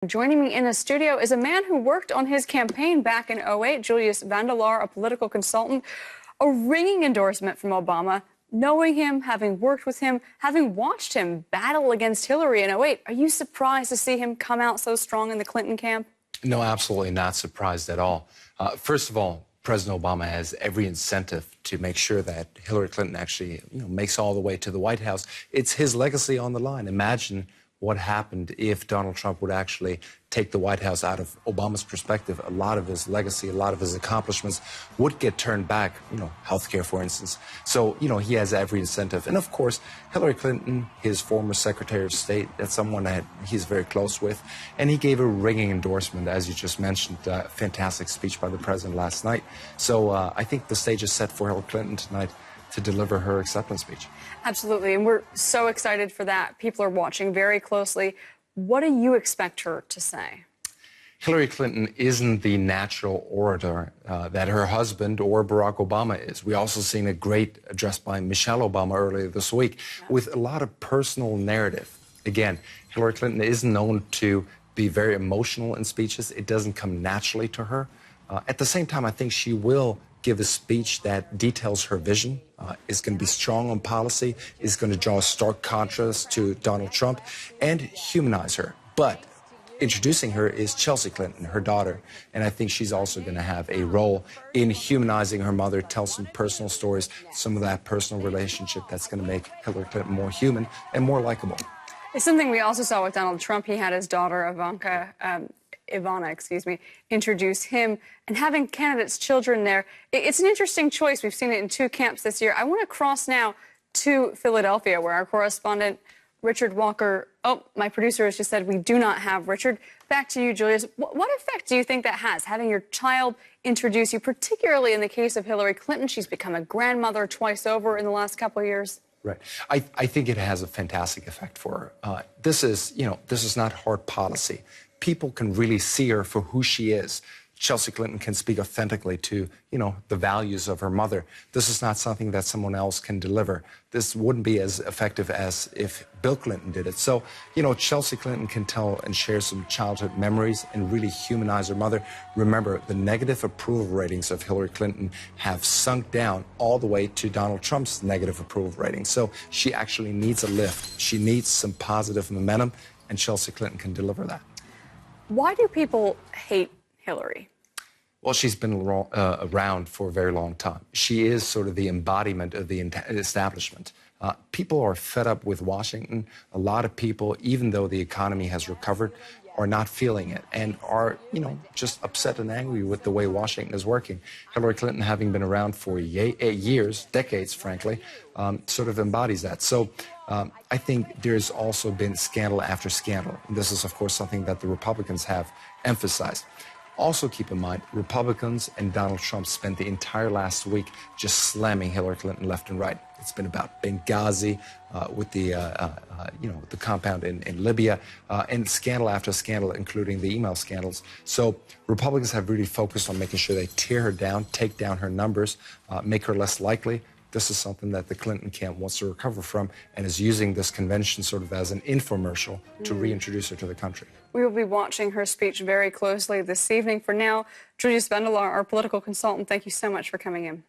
Joining me in the studio is a man who worked on his campaign back in '08, Julius, a political consultant. A ringing endorsement from Obama. Knowing him, having worked with him, having watched him battle against Hillary in '08, are you surprised to see him come out so strong in the Clinton camp? No, absolutely not surprised at all. First of all, President Obama has every incentive to make sure that Hillary Clinton actually, makes all the way to the White House. It's his legacy on the line. Imagine what happened if Donald Trump would actually take the White House. Out of Obama's perspective, a lot of his legacy, a lot of his accomplishments would get turned back, healthcare, for instance. So, he has every incentive. And of course, Hillary Clinton, his former Secretary of State, that's someone that he's very close with. And he gave a ringing endorsement, as you just mentioned, a fantastic speech by the president last night. So I think the stage is set for Hillary Clinton tonight to deliver her acceptance speech. Absolutely, and we're so excited for that. People are watching very closely. What do you expect her to say? Hillary Clinton isn't the natural orator that her husband or Barack Obama is. We also seen a great address by Michelle Obama earlier this week with a lot of personal narrative. Again, Hillary Clinton isn't known to be very emotional in speeches. It doesn't come naturally to her. At the same time, I think she will give a speech that details her vision, is going to be strong on policy, is going to draw a stark contrast to Donald Trump, and humanize her. But introducing her is Chelsea Clinton, her daughter, and I think she's also going to have a role in humanizing her mother, tell some personal stories, some of that personal relationship that's going to make Hillary Clinton more human and more likable. It's something we also saw with Donald Trump. He had his daughter, Ivana, introduce him, and having candidates' children there. It's an interesting choice. We've seen it in two camps this year. I want to cross now to Philadelphia, where our correspondent, Richard Walker, my producer has just said we do not have Richard. Back to you, Julius. What effect do you think that has, having your child introduce you, particularly in the case of Hillary Clinton? She's become a grandmother twice over in the last couple of years. Right. I think it has a fantastic effect for her. This is not hard policy. People can really see her for who she is. Chelsea Clinton can speak authentically to, the values of her mother. This is not something that someone else can deliver. This wouldn't be as effective as if Bill Clinton did it. So, Chelsea Clinton can tell and share some childhood memories and really humanize her mother. Remember, the negative approval ratings of Hillary Clinton have sunk down all the way to Donald Trump's negative approval ratings. So she actually needs a lift. She needs some positive momentum, and Chelsea Clinton can deliver that. Why do people hate Hillary? Well, she's been around for a very long time. She is sort of the embodiment of the establishment. People are fed up with Washington. A lot of people, even though the economy has recovered, are not feeling it and are, just upset and angry with the way Washington is working. Hillary Clinton, having been around for 8 years, decades, frankly, sort of embodies that. So I think there's also been scandal after scandal. And this is, of course, something that the Republicans have emphasized. Also keep in mind, Republicans and Donald Trump spent the entire last week just slamming Hillary Clinton left and right. It's been about Benghazi, with the compound in Libya, and scandal after scandal, including the email scandals. So Republicans have really focused on making sure they tear her down, take down her numbers, make her less likely. This is something that the Clinton camp wants to recover from and is using this convention sort of as an infomercial to reintroduce her to the country. We will be watching her speech very closely this evening. For now, Julius, our political consultant, thank you so much for coming in.